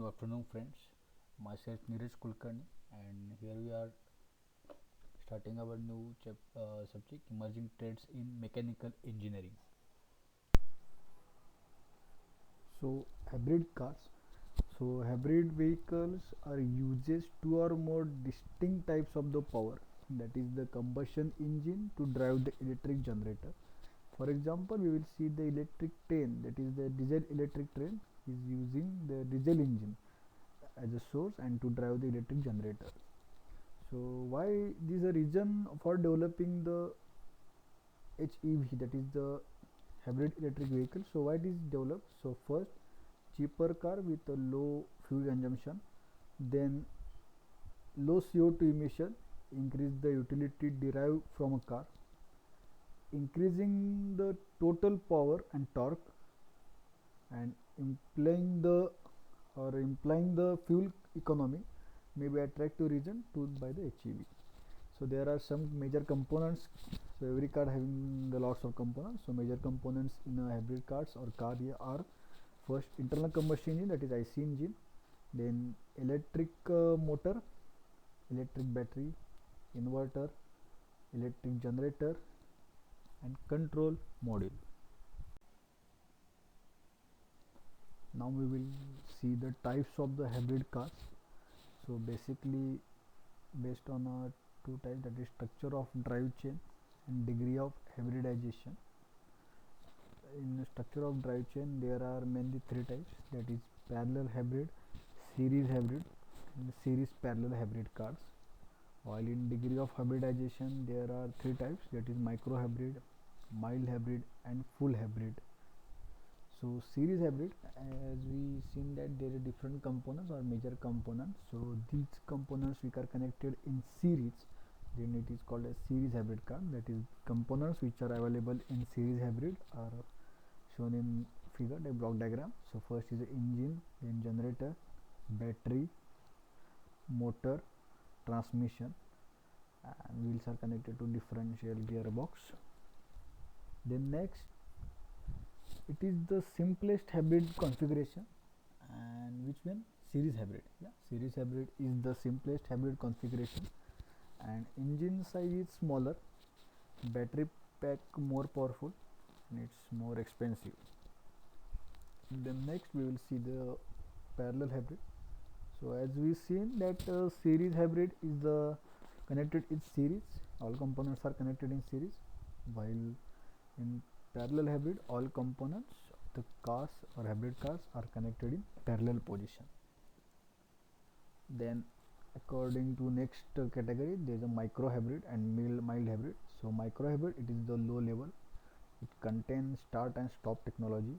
Good afternoon, friends. Myself Neeraj Kulkarni, and here we are starting our new subject, emerging trends in mechanical engineering. So, hybrid cars. So, hybrid vehicles are uses two or more distinct types of the power, that is the combustion engine to drive the electric generator. For example, we will see the electric train, that is the diesel electric train is using the diesel engine as a source and to drive the electric generator. So why this is a reason for developing the HEV, that is the hybrid electric vehicle. So why it is developed? So first, cheaper car with a low fuel consumption, then low CO2 emission, increase the utility derived from a car, increasing the total power and torque, and implying the fuel economy may be attractive reason to buy the HEV. So there are some major components. So every car having the lots of components. So major components in a hybrid cars or car are first internal combustion engine, that is IC engine, then electric motor, electric battery, inverter, electric generator, and control module. Now we will see the types of the hybrid cars. So basically based on two types, that is structure of drive chain and degree of hybridization. In the structure of drive chain there are mainly three types, that is parallel hybrid, series hybrid, and series parallel hybrid cars. While in degree of hybridization there are three types, that is micro hybrid, mild hybrid, and full hybrid. So series hybrid, as we seen that there are different components or major components, so these components which are connected in series, then it is called a series hybrid car. That is components which are available in series hybrid are shown in figure, a block diagram. So first is the engine, then generator, battery, motor, transmission, and wheels are connected to differential gearbox. Then next, it is the simplest hybrid configuration, and which one? Series hybrid. Yeah, series hybrid is the simplest hybrid configuration, and engine size is smaller, battery pack more powerful, and it's more expensive. Then next we will see the parallel hybrid. So as we seen that series hybrid is the connected in series, all components are connected in series, while in parallel hybrid all components of the cars or hybrid cars are connected in parallel position. Then according to next category, there is a micro hybrid and mild hybrid. So micro hybrid, it is the low level, it contains start and stop technology.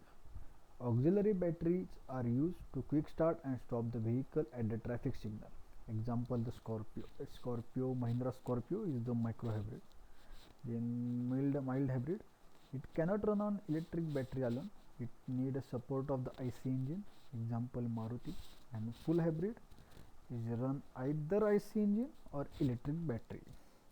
Auxiliary batteries are used to quick start and stop the vehicle at the traffic signal. Example, the Scorpio, Mahindra Scorpio is the micro hybrid. Then mild hybrid, it cannot run on electric battery alone, it need a support of the IC engine, example Maruti. And full hybrid is run either IC engine or electric battery.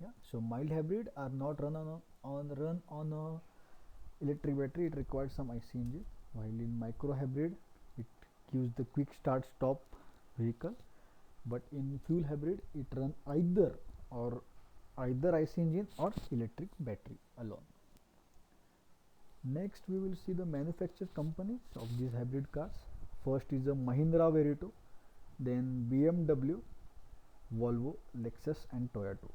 Yeah, so mild hybrid are not run on a electric battery, it requires some IC engine, while in micro hybrid it gives the quick start stop vehicle, but in fuel hybrid it run either IC engine or electric battery alone. Next we will see the manufacturer companies of these hybrid cars. First is a Mahindra Verito, then BMW, Volvo, Lexus, and Toyota.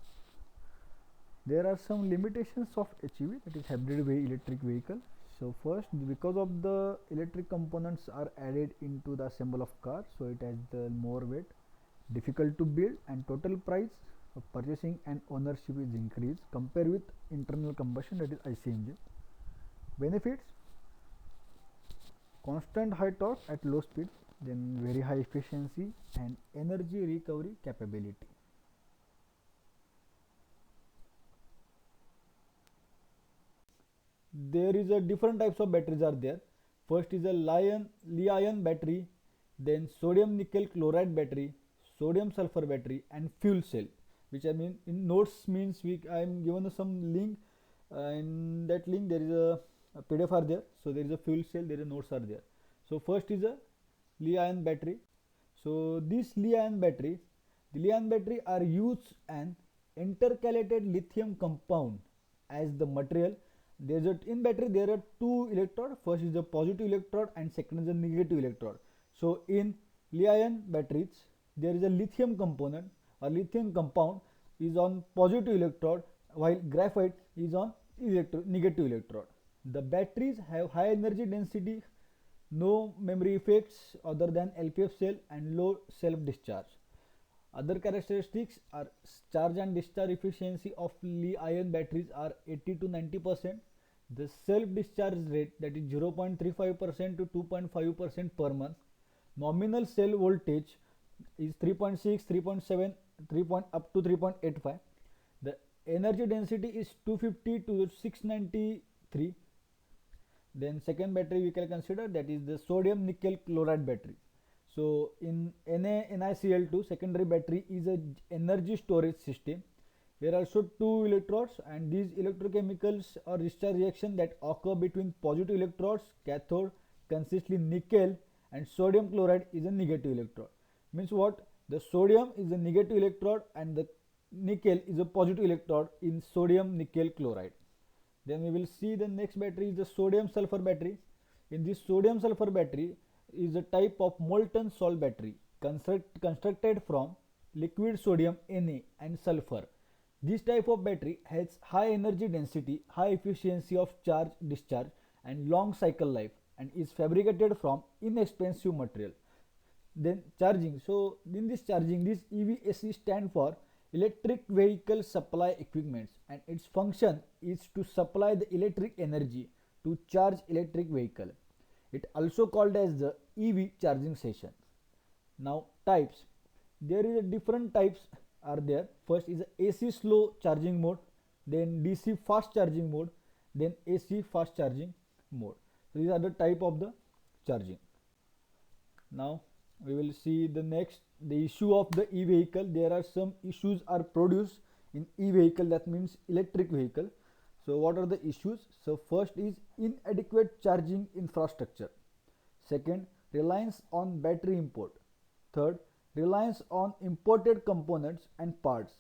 There are some limitations of HEV, that is hybrid electric vehicle. So first, because of the electric components are added into the assemble of car, so it has the more weight, difficult to build, and total price of purchasing and ownership is increased compared with internal combustion, that is IC engine. Benefits: constant high torque at low speed, then very high efficiency and energy recovery capability. There is a different types of batteries are there. First is a Li-ion battery, then sodium nickel chloride battery, sodium sulfur battery, and fuel cell, which I mean in notes means I am given some link, in that link there is a PDF are there. So there is a fuel cell, there is notes are there. So first is a Li-ion battery. So these Li-ion battery, the Li-ion battery are used an intercalated lithium compound as the material. In battery there are two electrode. First is the positive electrode and second is the negative electrode. So in Li-ion batteries there is a lithium component. A lithium compound is on positive electrode while graphite is on negative electrode. The batteries have high energy density, no memory effects other than LPF cell and low self discharge. Other characteristics are charge and discharge efficiency of Li-ion batteries are 80 to 90%. The self discharge rate, that is 0.35% to 2.5% per month. Nominal cell voltage is 3.6, 3.7, 3 up to 3.85. The energy density is 250 to 693. Then second battery we can consider, that is the sodium nickel chloride battery. So in NaNiCl2 secondary battery is a energy storage system. Here are also two electrodes, and these electrochemicals or discharge reaction that occur between positive electrodes, cathode consistently nickel, and sodium chloride is a negative electrode. Means what? The sodium is a negative electrode and the nickel is a positive electrode in sodium nickel chloride. Then we will see the next battery is the sodium sulfur battery. In this sodium sulfur battery is a type of molten salt battery constructed from liquid sodium Na and sulfur. This type of battery has high energy density, high efficiency of charge discharge and long cycle life, and is fabricated from inexpensive material. Then charging. So in this charging, this EVSE stand for electric vehicle supply equipments, and its function is to supply the electric energy to charge electric vehicle. It also called as the EV charging station. Now types. There is a different types are there. First is AC slow charging mode, then DC fast charging mode, then AC fast charging mode. So these are the type of the charging. Now we will see the next, the issue of the e-vehicle. There are some issues are produced in e-vehicle, that means electric vehicle. So what are the issues? So first is inadequate charging infrastructure. Second, reliance on battery import. Third, reliance on imported components and parts.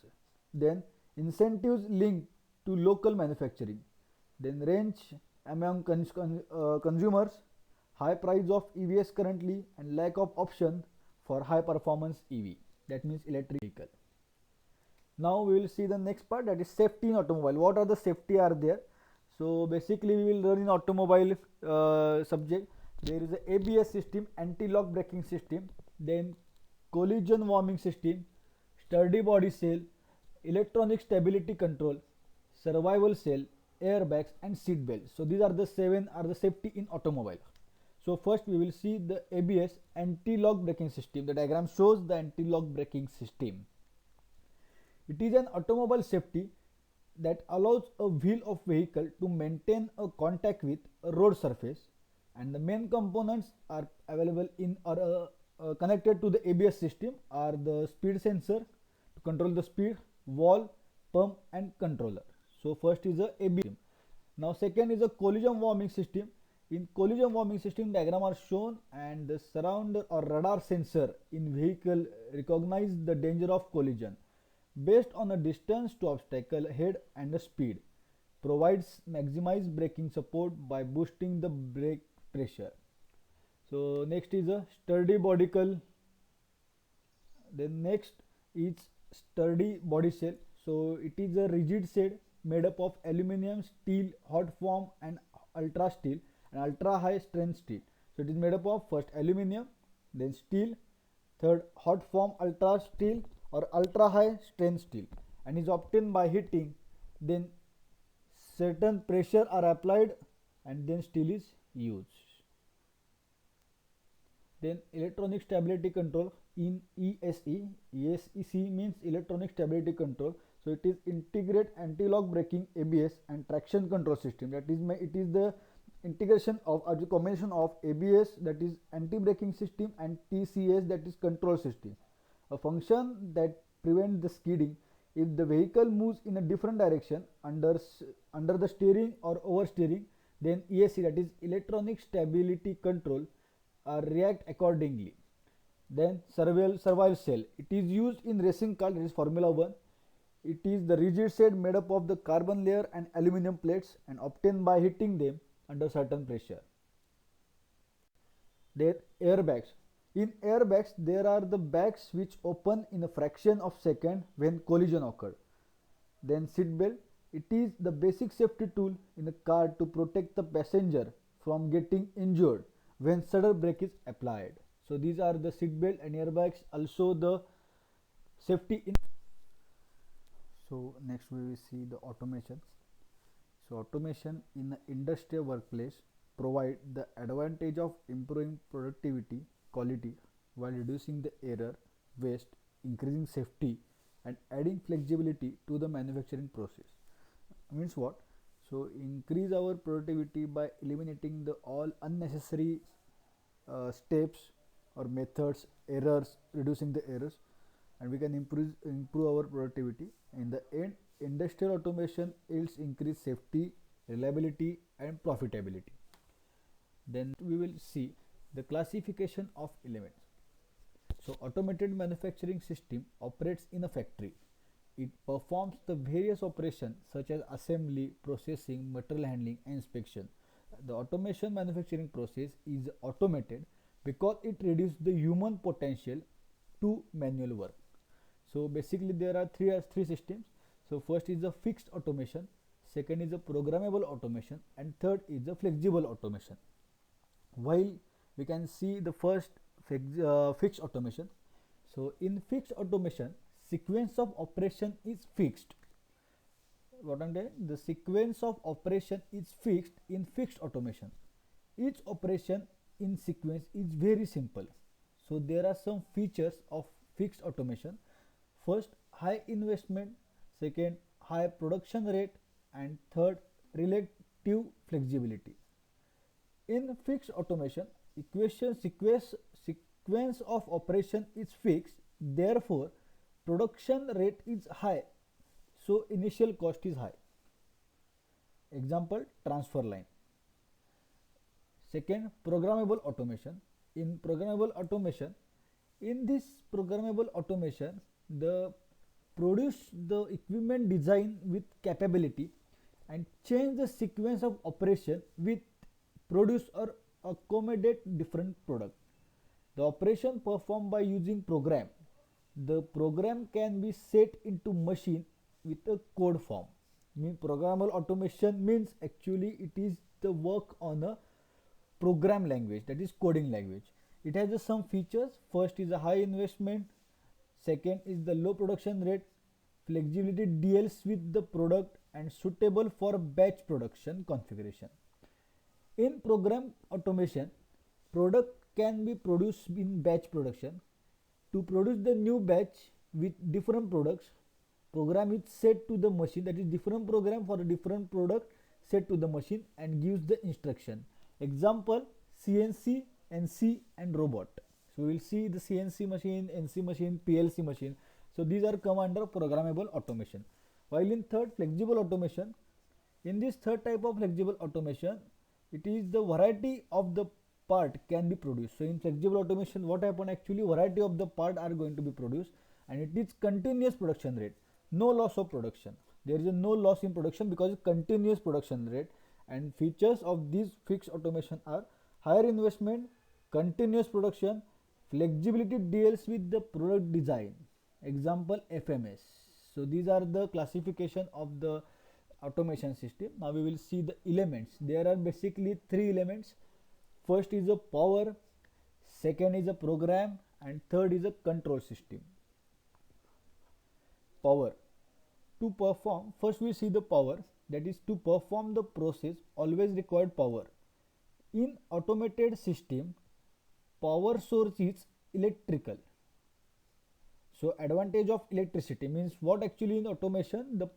Then incentives linked to local manufacturing. Then range among consumers, high price of EVs currently, and lack of option for high performance EV, that means electric vehicle. Now we will see the next part, that is safety in automobile. What are the safety are there? So basically we will learn in automobile subject. There is a ABS system, anti-lock braking system, then collision warning system, sturdy body cell, electronic stability control, survival cell, airbags and seat belts. So these are the 7 are the safety in automobile. So first we will see the ABS, anti-lock braking system. The diagram shows the anti-lock braking system. It is an automobile safety that allows a wheel of vehicle to maintain a contact with a road surface, and the main components are available in or connected to the ABS system are the speed sensor to control the speed, valve, pump and controller. So first is a ABS. Now second is a collision warning system. In collision warning system diagram are shown, and the surround or radar sensor in vehicle recognize the danger of collision based on a distance to obstacle head and the speed, provides maximized braking support by boosting the brake pressure. So next is a sturdy bodicle. Then next is sturdy body cell. So it is a rigid cell made up of aluminum, steel, hot form and ultra steel and ultra high strength steel. So it is made up of first aluminum, then steel, third hot form ultra steel or ultra high strength steel, and is obtained by heating. Then certain pressure are applied and then steel is used. Then electronic stability control in ESE. ESE means electronic stability control. So it is integrate anti-lock braking, ABS and traction control system. That is it is the integration of or the combination of ABS, that is anti-braking system, and TCS, that is control system. A function that prevents the skidding if the vehicle moves in a different direction under the steering or oversteering. Then ESC, that is electronic stability control, react accordingly. Then survival cell. It is used in racing car, that is Formula 1. It is the rigid set made up of the carbon layer and aluminum plates and obtained by heating them under certain pressure. Then airbags. In airbags, there are the bags which open in a fraction of second when collision occurs. Then seat belt. It is the basic safety tool in a car to protect the passenger from getting injured when sudden brake is applied. So these are the seat belt and airbags, also the safety in. So next we will see the automation. So automation in the industrial workplace provide the advantage of improving productivity quality while reducing the error, waste, increasing safety and adding flexibility to the manufacturing process. Means what? So increase our productivity by eliminating the all unnecessary steps or methods, errors, reducing the errors, and we can improve our productivity. In the end, industrial automation yields increased safety, reliability and profitability. Then we will see the classification of elements. So automated manufacturing system operates in a factory. It performs the various operations such as assembly, processing, material handling and inspection. The automation manufacturing process is automated because it reduces the human potential to manual work. So basically there are three systems. So first is the fixed automation, second is the programmable automation and third is the flexible automation. While we can see the first fixed automation. So in fixed automation, sequence of operation is fixed. What I'm saying, the sequence of operation is fixed in fixed automation. Each operation in sequence is very simple. So there are some features of fixed automation. First, high investment, second, high production rate and third, relative flexibility. In fixed automation, sequence of operation is fixed, therefore production rate is high, so initial cost is high. Example, transfer line. Second, programmable automation. In this programmable automation, the produce the equipment design with capability and change the sequence of operation with produce or accommodate different product. The operation performed by using program. The program can be set into machine with a code form. Programmable automation means actually it is the work on a program language, that is coding language. It has some features. First is a high investment, second is the low production rate, flexibility deals with the product and suitable for batch production configuration. In program automation, product can be produced in batch production. To produce the new batch with different products, program is set to the machine, that is different program for a different product set to the machine and gives the instruction. Example, CNC, NC and robot. So we will see the CNC machine, NC machine, PLC machine. So these are come under programmable automation. While in third, flexible automation, in this third type of flexible automation, it is the variety of the part can be produced. So in flexible automation, what happen actually, variety of the part are going to be produced and it is continuous production rate, no loss of production. There is no loss in production because continuous production rate. And features of these fixed automation are higher investment, continuous production, flexibility deals with the product design. Example, FMS. So these are the classification of the automation system. Now we will see the elements. There are basically three elements. First is a power, second is a program and third is a control system. Power. To perform, first we see the power, that is to perform the process always required power. In automated system, power source is electrical. So advantage of electricity means what actually in automation, the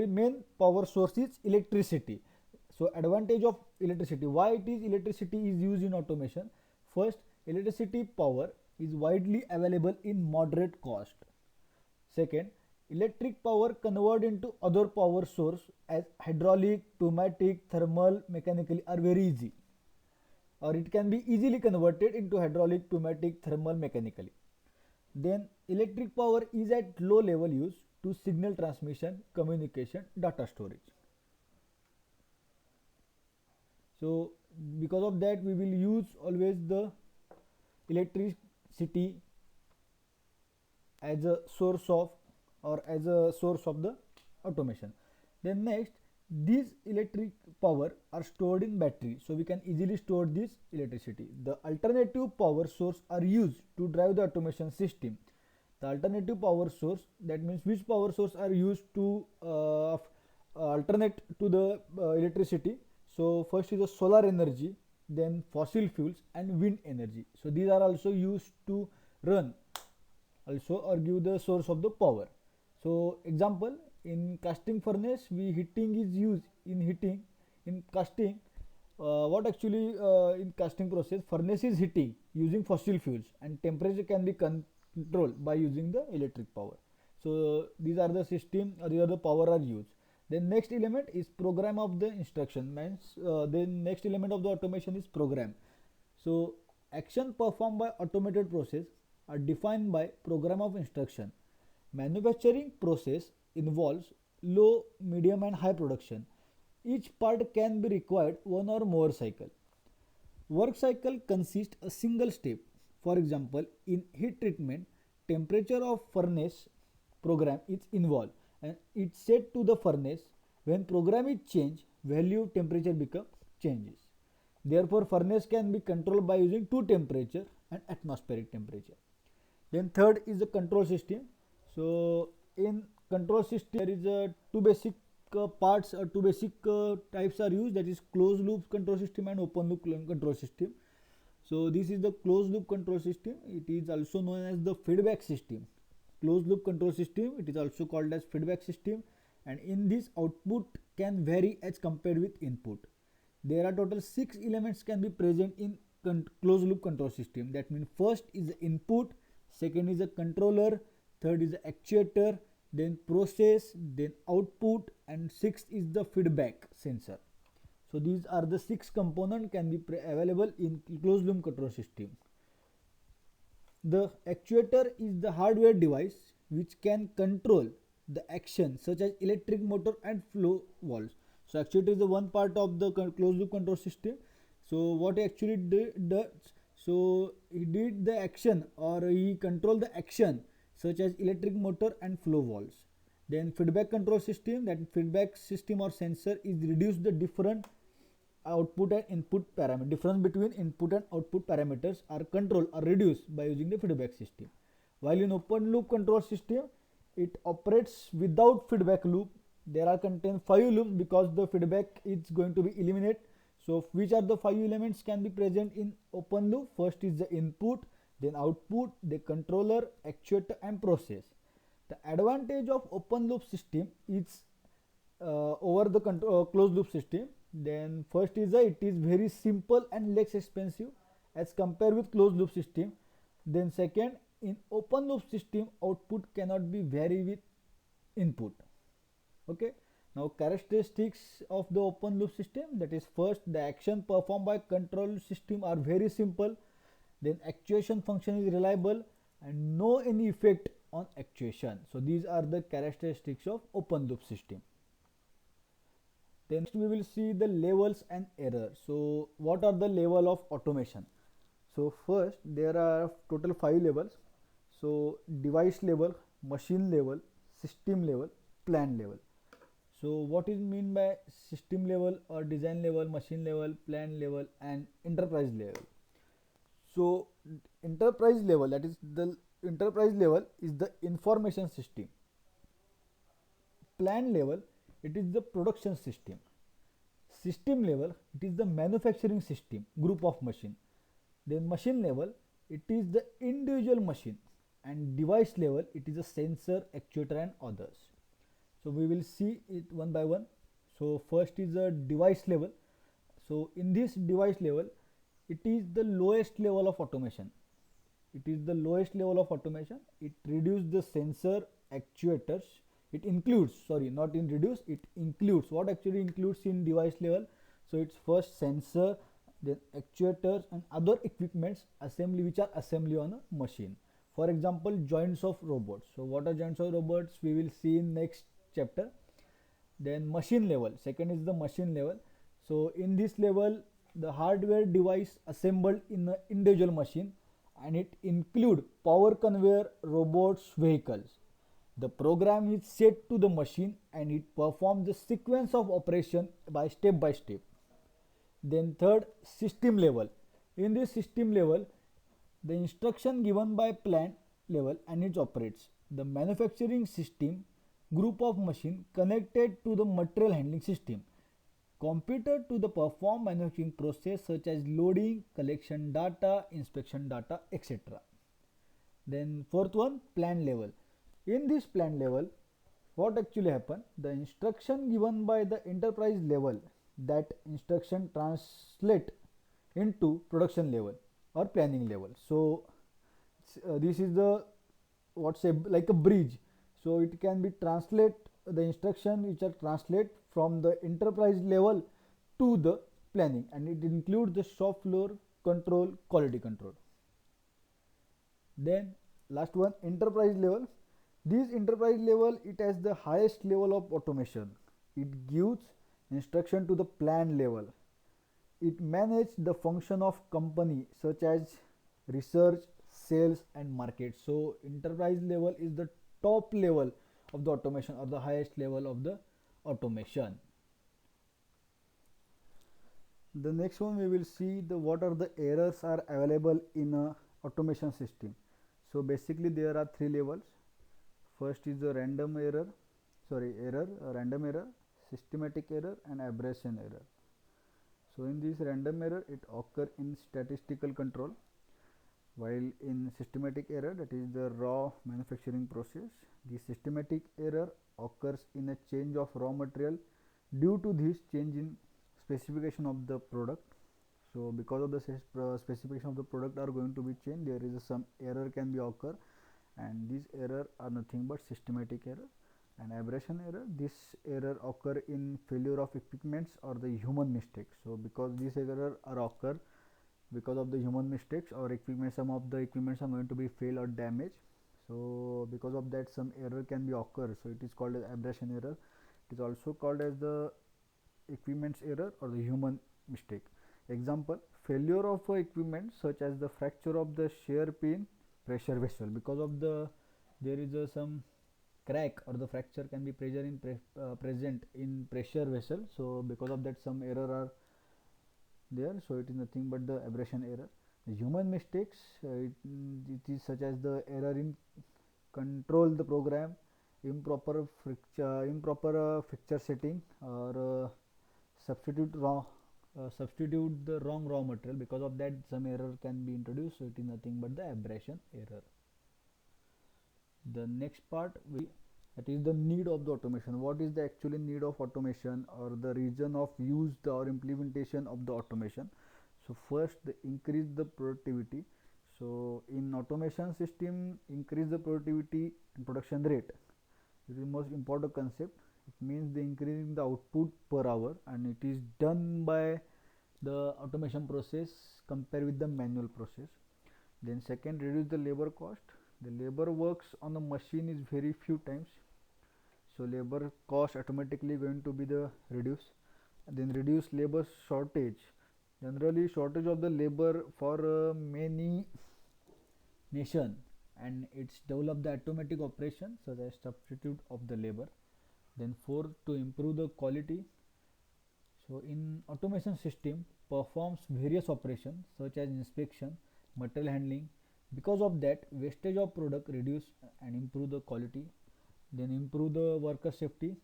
main power source is electricity. So advantage of electricity, why it is electricity is used in automation. First, electricity power is widely available in moderate cost. Second, electric power converted into other power source as hydraulic, pneumatic, thermal, mechanically are very easy. or it can be easily converted into hydraulic, pneumatic, thermal, mechanically. Then electric power is at low level use to signal transmission, communication, data storage. So because of that we will use always the electricity as a source of the automation. Then next, these electric power are stored in battery, so we can easily store this electricity. The alternative power source are used to drive the automation system. The alternative power source, that means which power source are used to alternate to the electricity. So first is the solar energy, then fossil fuels and wind energy. So these are also used to run also or give the source of the power. So example, in casting furnace we heating is used in heating. In casting, what actually in casting process, furnace is heating using fossil fuels and temperature can be controlled by using the electric power. So these are the system or these are the power are used. Then next element is program of the instruction, means then next element of the automation is program. So action performed by automated process are defined by program of instruction. Manufacturing process involves low, medium and high production. Each part can be required one or more cycle. Work cycle consists a single step. For example, in heat treatment, temperature of furnace program is involved and it's set to the furnace. When program is changed, value of temperature become changes. Therefore, furnace can be controlled by using two temperature and atmospheric temperature. Then third is the control system. So in control system there is two basic parts or two basic types are used, that is closed loop control system and open loop control system. So this is the closed loop control system. It is also known as the feedback system. Closed loop control system, it is also called as feedback system, and in this output can vary as compared with input. There are total 6 elements can be present in closed loop control system. That means first is the input, second is the controller, third is the actuator, then process, then output, and sixth is the feedback sensor. So these are the 6 components can be available in closed loop control system. The actuator is the hardware device which can control the action such as electric motor and flow valves. So actuator is the one part of the closed loop control system. So what he actually does, so he did the action or he controlled the action such as electric motor and flow valves. Then feedback control system, that feedback system or sensor is reduce the different output and input parameter. Difference between input and output parameters are controlled or reduced by using the feedback system. While in open loop control system, it operates without feedback loop. There are contained 5 loops because the feedback is going to be eliminated. So which are the 5 elements can be present in open loop? First is the input, then output, the controller, actuator and process. The advantage of open loop system is over the closed loop system. Then first is it is very simple and less expensive as compared with closed loop system. Then second, in open loop system output cannot be vary with input. Okay, now characteristics of the open loop system, that is first the action performed by control system are very simple, then actuation function is reliable and no any effect on actuation. So these are the characteristics of open loop system. Then next we will see the levels and error. So what are the level of automation? So first there are total 5 levels. So device level, machine level, system level, plant level. So what is mean by system level or design level, machine level, plant level and enterprise level? So enterprise level, that is the enterprise level is the information system. Plant level, it is the production system. System level, it is the manufacturing system group of machine. Then machine level, it is the individual machine, and device level, it is a sensor, actuator and others. So we will see it one by one. So first is the device level. So in this device level, it is the lowest level of automation. It is the lowest level of automation. It reduces the sensor, actuators. It includes, sorry, not in reduce, it includes. What actually includes in device level? So it's first sensor, then actuators and other equipments assembly which are assembly on a machine. For example, joints of robots. So what are joints of robots we will see in next chapter. Then machine level, second is the machine level. So in this level, the hardware device assembled in an individual machine, and it include power conveyor, robots, vehicles. The program is set to the machine and it performs the sequence of operation by step. Then third, system level. In this system level, the instruction given by plant level and it operates. The manufacturing system group of machine connected to the material handling system. Computer to the perform manufacturing process such as loading, collection data, inspection data, etc. Then fourth one, plan level. In this plan level, what actually happen? The instruction given by the enterprise level, that instruction translate into production level or planning level. So this is the what's a like a bridge. So it can be translate the instruction which are translate from the enterprise level to the planning, and it includes the shop floor control, quality control. Then last one, enterprise level. This enterprise level, it has the highest level of automation. It gives instruction to the plan level. It manages the function of company such as research, sales and market. So enterprise level is the top level of the automation or the highest level of the automation. The next one we will see the what are the errors are available in a automation system. So basically there are three levels. First is the random error, systematic error and aberration error. So in this random error, it occur in statistical control, while in systematic error, that is the raw manufacturing process. The systematic error occurs in a change of raw material due to this change in specification of the product. So because of the specification of the product are going to be changed, there is some error can be occur, and these error are nothing but systematic error. And aberration error, this error occur in failure of equipments or the human mistakes. So because these error are occur because of the human mistakes or equipment, some of the equipments are going to be fail or damaged. So because of that some error can be occur, so it is called as aberration error. It is also called as the equipments error or the human mistake. Example, failure of equipment such as the fracture of the shear pin pressure vessel. Because of the there is some crack or the fracture can be pressure in present in pressure vessel. So because of that some error are there, so it is nothing but the aberration error. The human mistakes, it is such as the error in control the program, improper fixture setting, or substitute the wrong raw material. Because of that some error can be introduced, so it is nothing but the aberration error. The next part that is the need of the automation. What is the actually need of automation or the reason of use or implementation of the automation? So first, the increase the productivity. So in automation system, increase the productivity and production rate. This is the most important concept. It means the increasing the output per hour, and it is done by the automation process compared with the manual process. Then second, reduce the labor cost. The labor works on the machine is very few times, so labor cost automatically going to be the reduce. And then reduce labor shortage. Generally shortage of the labor for many nation, and it's develop the automatic operation so the substitute of the labor. Then fourth, to improve the quality. So in automation system performs various operations such as inspection, material handling. Because of that wastage of product reduce and improve the quality. Then improve the worker safety.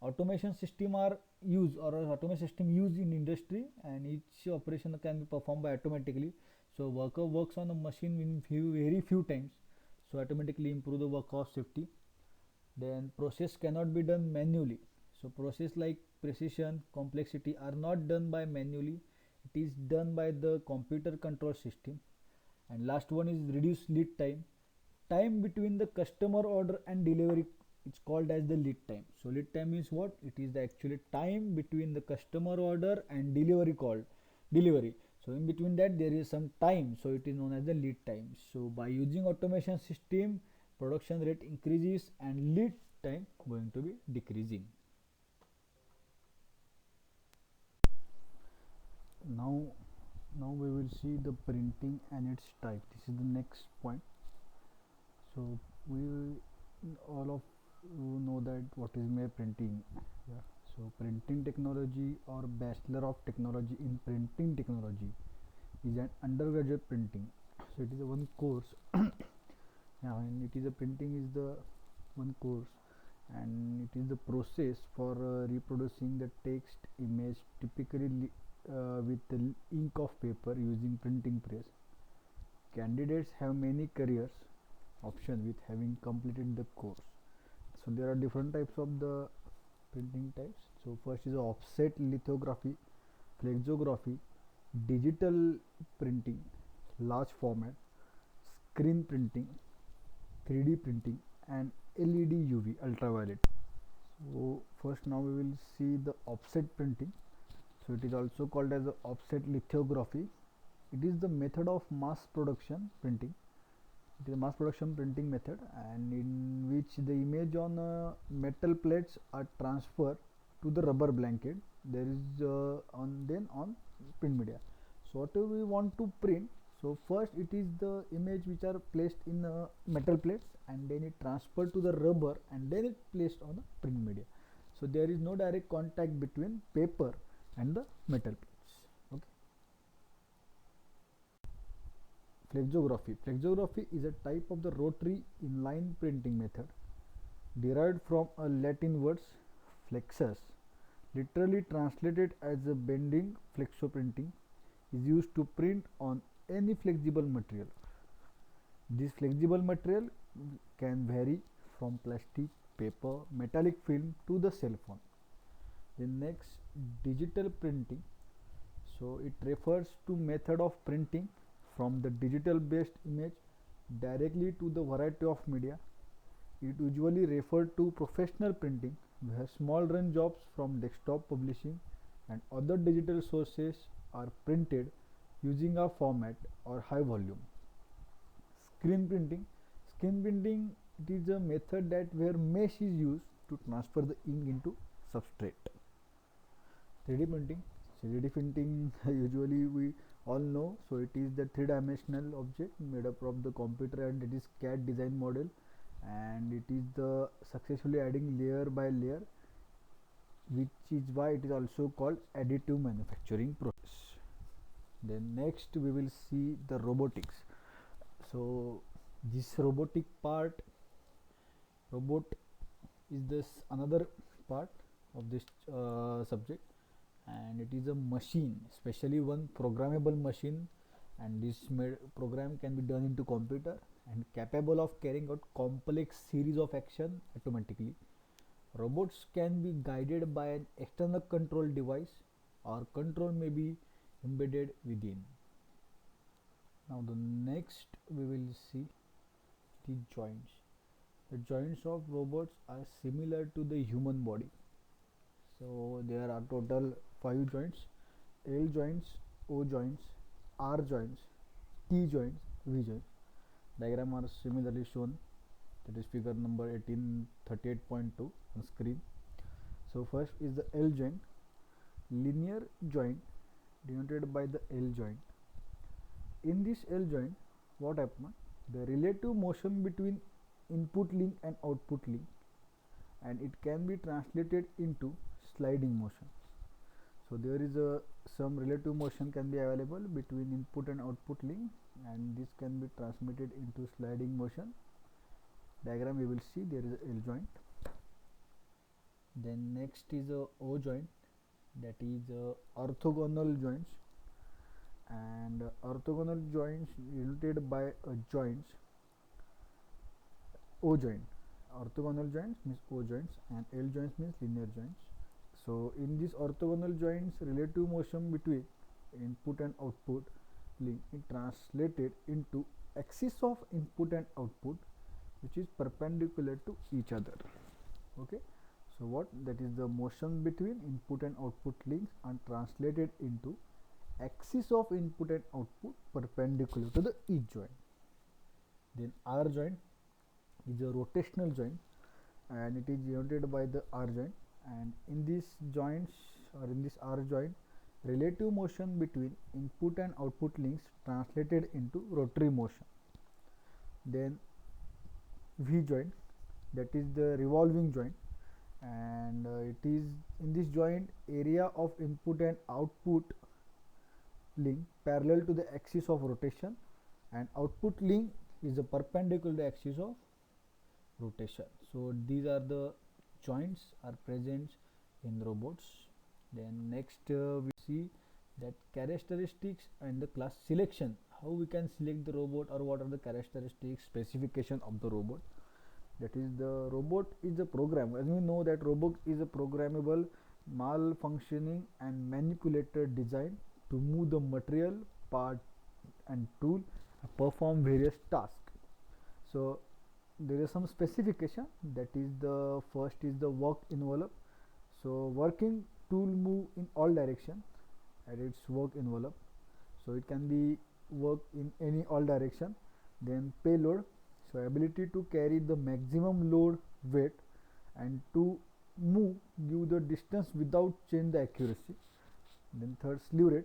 Automation system are used or automation system used in industry, and each operation can be performed by automatically. So worker works on the machine in very few times, so automatically improve the work of safety. Then process cannot be done manually. So process like precision, complexity are not done by manually. It is done by the computer control system. And last one is reduce lead time. Time between the customer order and delivery, it's called as the lead time. So lead time means what? It is the actually time between the customer order and delivery. So in between that there is some time, so it is known as the lead time. So by using automation system, production rate increases and lead time going to be decreasing. Now we will see the printing and its type. This is the next point. So we all of you know that what is my printing. Yeah. So printing technology or bachelor of technology in printing technology is an undergraduate printing. So it is a one course. Yeah, and it is a printing is the one course, and it is the process for reproducing the text image typically with the ink of paper using printing press. Candidates have many careers option with having completed the course. So there are different types of the printing types. So first is offset lithography, flexography, digital printing, large format, screen printing, 3D printing, and LED UV ultraviolet. So first now we will see the offset printing. So it is also called as the offset lithography. It is the method of mass production printing. It is a mass production printing method, and in which the image on metal plates are transferred to the rubber blanket. There is on print media. So whatever we want to print, so first it is the image which are placed in metal plates, and then it transferred to the rubber, and then it placed on the print media. So there is no direct contact between paper and the metal plates. Okay. Flexography. Flexography is a type of the rotary inline printing method derived from a Latin words flexus, literally translated as a bending. Flexoprinting is used to print on any flexible material. This flexible material can vary from plastic, paper, metallic film to the cell phone. The next, digital printing. So it refers to method of printing from the digital based image directly to the variety of media. It usually referred to professional printing where small run jobs from desktop publishing and other digital sources are printed using a format or high volume. Screen printing. Screen printing, it is a method that where mesh is used to transfer the ink into substrate. 3D printing. 3D printing usually we all know. So it is the three-dimensional object made up of the computer, and it is CAD design model, and it is the successfully adding layer by layer, which is why it is also called additive manufacturing process. Then next we will see the robotics. So this robotic part, robot is this another part of this subject, and it is a machine, especially one programmable machine, and this program can be done into computer and capable of carrying out complex series of action automatically. Robots can be guided by an external control device, or control may be embedded within. Now the next we will see the joints. The joints of robots are similar to the human body. So there are total 5 joints: L joints, O joints, R joints, T joints, V joints. Diagram are similarly shown, that is figure number 1838.2 on screen. So first is the L joint, linear joint denoted by the L joint. In this L joint, what happens? The relative motion between input link and output link, and it can be translated into sliding motion. So there is a some relative motion can be available between input and output link, and this can be transmitted into sliding motion. Diagram you will see there is a L joint. Then next is a O joint, that is orthogonal joints, and orthogonal joints related by joints O joint. Orthogonal joints means O joints, and L joints means linear joints. So in these orthogonal joints, relative motion between input and output link is translated into axis of input and output, which is perpendicular to each other. Okay. So what that is the motion between input and output links are translated into axis of input and output perpendicular to the each joint. Then R joint is a rotational joint and it is denoted by the R joint, and in these joints or in this R joint, relative motion between input and output links translated into rotary motion. Then V joint, that is the revolving joint, and it is in this joint area of input and output link parallel to the axis of rotation, and output link is a perpendicular to the axis of rotation. So these are the joints are present in robots. Then next we see that characteristics and the class selection, how we can select the robot or what are the characteristics specification of the robot. That is, the robot is a program, as we know that robot is a programmable, malfunctioning and manipulated design to move the material, part and tool perform various tasks. So there is some specification, that is the first is the work envelope. So working tool move in all direction at its work envelope, so it can be work in any all direction. Then payload, so ability to carry the maximum load weight and to move give the distance without change the accuracy. Then third, slew rate,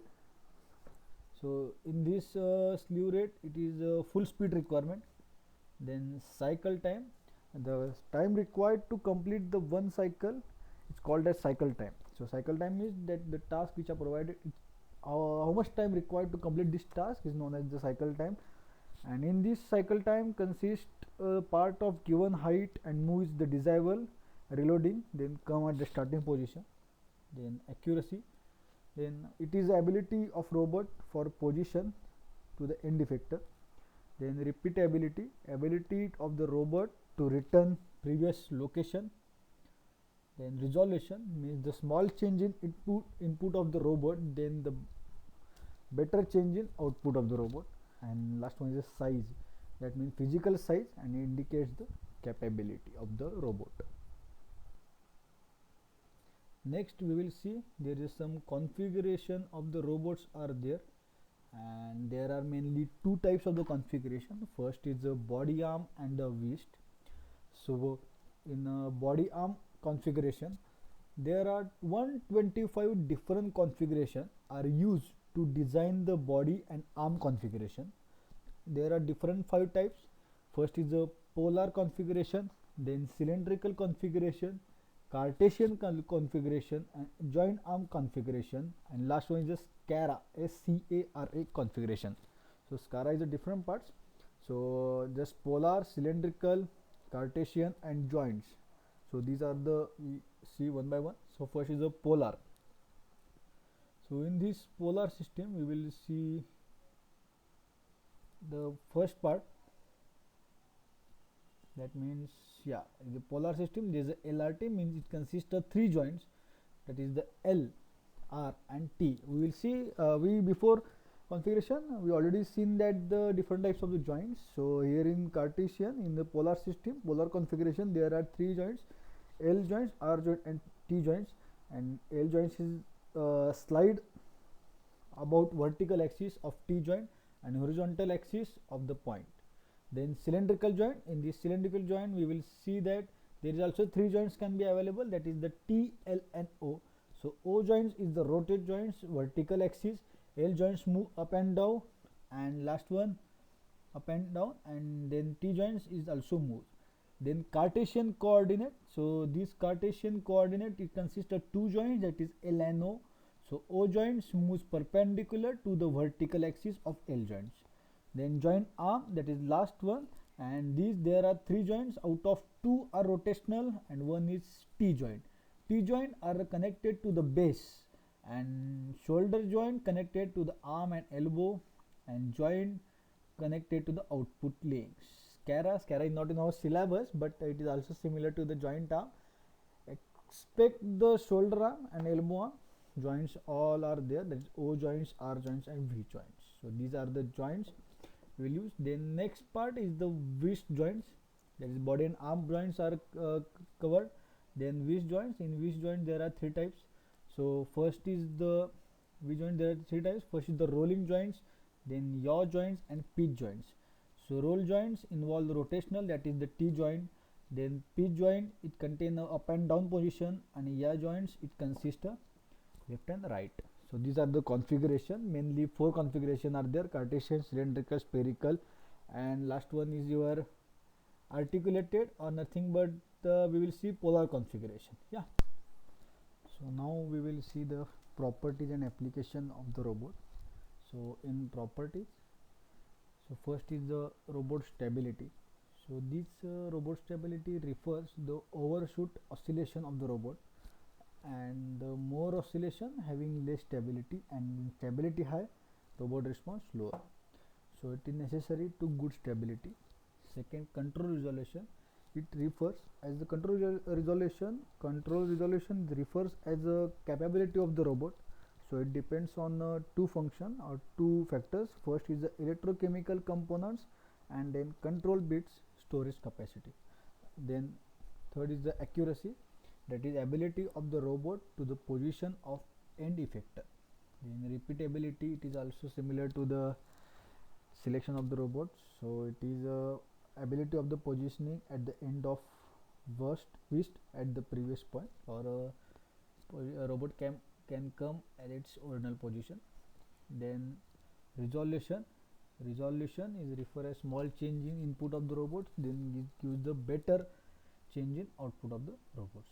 so in this slew rate it is a full speed requirement. Then cycle time, the time required to complete the one cycle is called as cycle time. So cycle time is that the task which are provided, how much time required to complete this task is known as the cycle time. And in this cycle time consists part of given height and moves the desirable reloading, then come at the starting position. Then accuracy, then it is ability of robot for position to the end effector. Then repeatability, ability of the robot to return previous location. Then resolution means the small change in input of the robot, then the better change in output of the robot. And last one is size, that means physical size and indicates the capability of the robot. Next we will see there is some configuration of the robots are there, and there are mainly two types of the configuration. First is a body arm and a wrist. So in a body arm configuration there are 125 different configuration are used to design the body and arm configuration. There are different 5 types. First is a polar configuration, then cylindrical configuration, Cartesian configuration, and joint arm configuration, and last one is the SCARA, SCARA configuration. So SCARA is the different parts. So just polar, cylindrical, Cartesian and joints. So these are the, we see one by one. So first is a polar. So in this polar system we will see the first part, that means in the polar system there is a LRT, means it consists of 3 joints, that is the L, R and T. We will see we before configuration we already seen that the different types of the joints. So here in Cartesian, in the polar system, polar configuration, there are 3 joints, L joints, R joint and T joints. And L joints is slide about vertical axis of T joint and horizontal axis of the point. Then cylindrical joint, in this cylindrical joint we will see that there is also 3 joints can be available, that is the T, L and O. So O joints is the rotate joints, vertical axis, L joints move up and down, and last one up and down, and then T joints is also move. Then Cartesian coordinate, so this Cartesian coordinate it consists of 2 joints, that is L and O. So O joints moves perpendicular to the vertical axis of L joints. Then joint arm, that is last one, and these there are 3 joints, out of 2 are rotational and 1 is T joint. T joint are connected to the base, and shoulder joint connected to the arm and elbow, and joint connected to the output links. SCARA is not in our syllabus, but it is also similar to the joint arm. Expect the shoulder arm and elbow arm joints all are there, that is O joints, R joints and V joints. So these are the joints we will use. Then next part is the wrist joints, that is body and arm joints are covered. Then wrist joints, in wrist joint there are 3 types. So first is the V joint, there are three types. First is the rolling joints, then yaw joints and pitch joints. So roll joints involve the rotational, that is the T joint. Then pitch joint, it contain a up and down position, and yaw joints, it consists of left and right. So these are the configuration. Mainly four configuration are there: Cartesian, cylindrical, spherical, and last one is your articulated, or nothing but we will see polar configuration. Yeah. So now we will see the properties and application of the robot. So in properties, so first is the robot stability. So this robot stability refers the overshoot oscillation of the robot, and the more oscillation having less stability, and stability high, robot response slower. So it is necessary to good stability. Second, control resolution. It refers as the resolution. Control resolution refers as a capability of the robot. So it depends on two function or two factors. First is the electrochemical components, and then control bits storage capacity. Then third is the accuracy, that is ability of the robot to the position of end effector. Then repeatability, it is also similar to the selection of the robot. So it is ability of the positioning at the end of twist at the previous point, or a robot can come at its original position. Then resolution is refer a small change in input of the robots, then it gives the better change in output of the robots.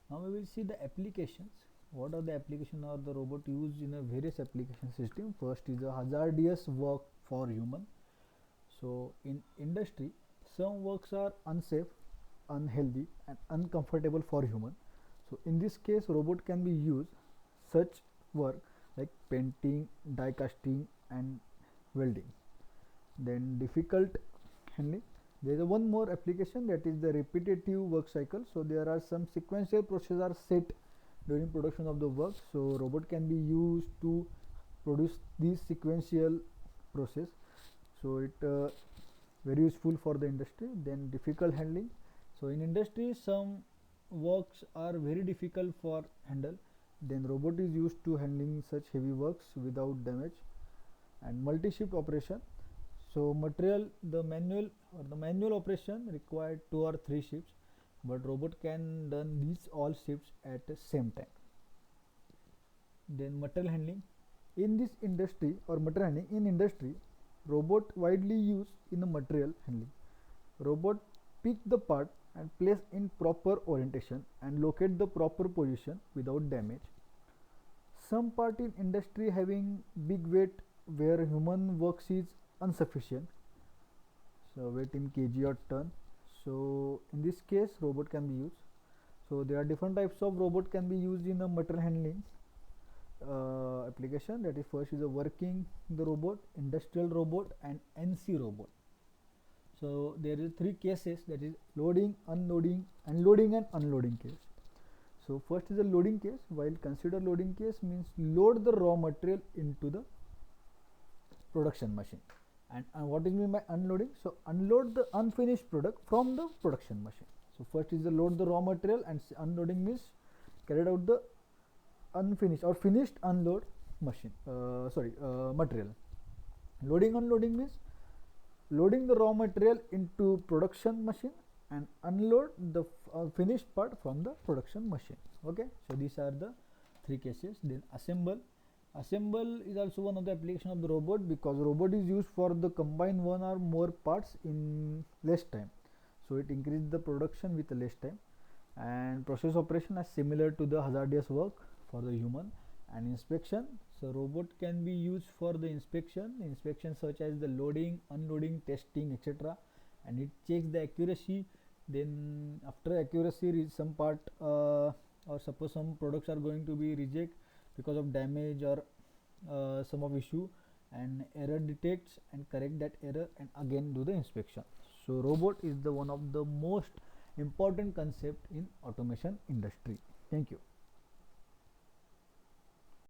Now we will see the applications. What are the application of the robot used in a various application system? First is the hazardous work for human. So in industry, some works are unsafe, unhealthy, and uncomfortable for human. So in this case, robot can be used such work like painting, die casting, and welding. Then difficult handling. There is one more application, that is the repetitive work cycle. So there are some sequential processes are set during production of the work. So robot can be used to produce these sequential process. So it very useful for the industry. Then difficult handling. So in industry, some works are very difficult for handle. Then robot is used to handling such heavy works without damage. And multi-shift operation. So the manual operation required 2 or 3 shifts, but robot can done these all shifts at the same time. Then material handling. In this industry, or material handling in industry, robot widely used in the material handling. Robot pick the part and place in proper orientation and locate the proper position without damage. Some part in industry having big weight where human works is insufficient, so weight in kg or ton. So in this case, robot can be used. So there are different types of robot can be used in a material handling application. That is, first is a working the robot, industrial robot, and NC robot. So there is 3 cases, that is loading, unloading, and loading and unloading case. So first is the loading case. While consider loading case means load the raw material into the production machine. And what is mean by unloading? So unload the unfinished product from the production machine. So first is the load the raw material, and unloading means carried out the unfinished or finished unload machine material. Loading, unloading means loading the raw material into production machine and unload the finished part from the production machine. Okay, so these are the 3 cases. Then assemble is also one of the application of the robot, because robot is used for the combine one or more parts in less time. So it increases the production with less time. And process operation is similar to the hazardous work for the human. And inspection, so robot can be used for the inspection such as the loading, unloading, testing, etc. And it checks the accuracy. Then after accuracy, some part or suppose some products are going to be reject because of damage or some of issue, and error detects and correct that error and again do the inspection. So robot is the one of the most important concept in automation industry. Thank you.